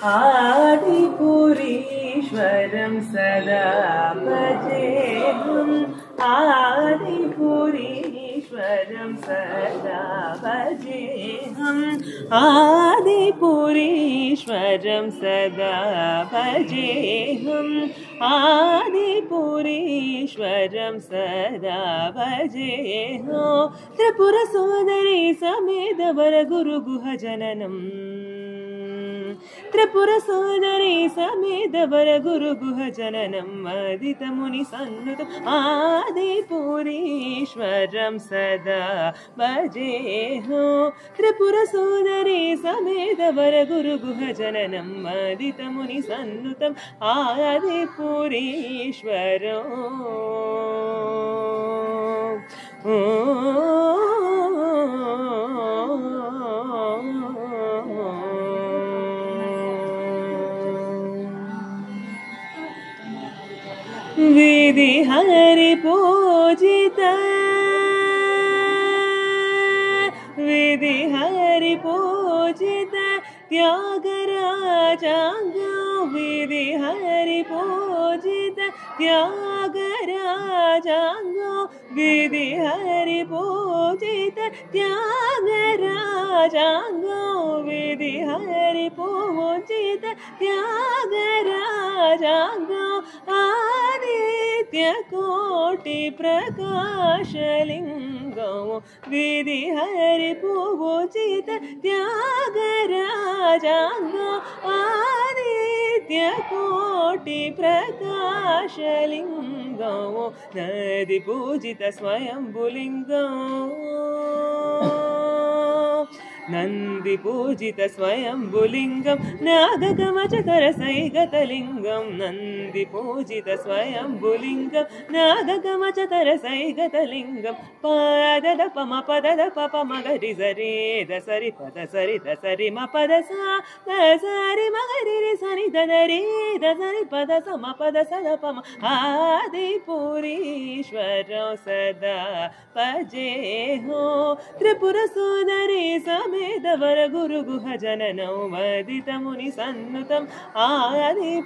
आदिपुरीश्वरं सदा भजेऽहम् आदिपुरीश्वरं सदा भजेऽहम् आदिपुरीश्वरं सदा भजेऽहम् आदिपुरीश्वरं सदा भजेऽहम् त्रिपुरसुन्दरी समेत वरगुरु गुहजननम् त्रिपुरसुन्दरी समेत वरगुरु गुहजननम् आदितमुनिसन्नुतम् आदिपुरीश्वरं सदा भजेऽहम् त्रिपुरसुन्दरी समेत वरगुरु गुहजननम् आदितमुनिसन्नुतम् आदिपुरीश्वरम् विधि हरि पूजित विधि हरि पूजित त्यागराजांगो विधि हरि पूजित त्यागराजांगो विधि हरि पूजित त्यागराजांगो विधि हरि पूजित त्यागराजांगो आदित्यकोटि प्रकाशलिंगो विधि हरि पूजित त्यागराजांगो आदित्यकोटि प्रकाशलिंगो नदि पूजित स्वयंभुलिंगो नंदि पूजित स्वयंभुलिंगं नागकमचतरसैगतलिंगं नंदि पूजित स्वयंभुलिंगं नागकमचतरसैगतलिंगं पदद पम पदद पप मगरि सरि दसरि पद सरि दसरि म पद सा दसरि मगरि रि सनि ददरि दसरि पद सम पद सद पम आदिपुरीश्वरं सदा भजेऽहम् त्रिपुरसुन्दरी समेत वरगुरु गुहजननम् आदितमुनिसन्नुतम् आदिपुरीश्वरम्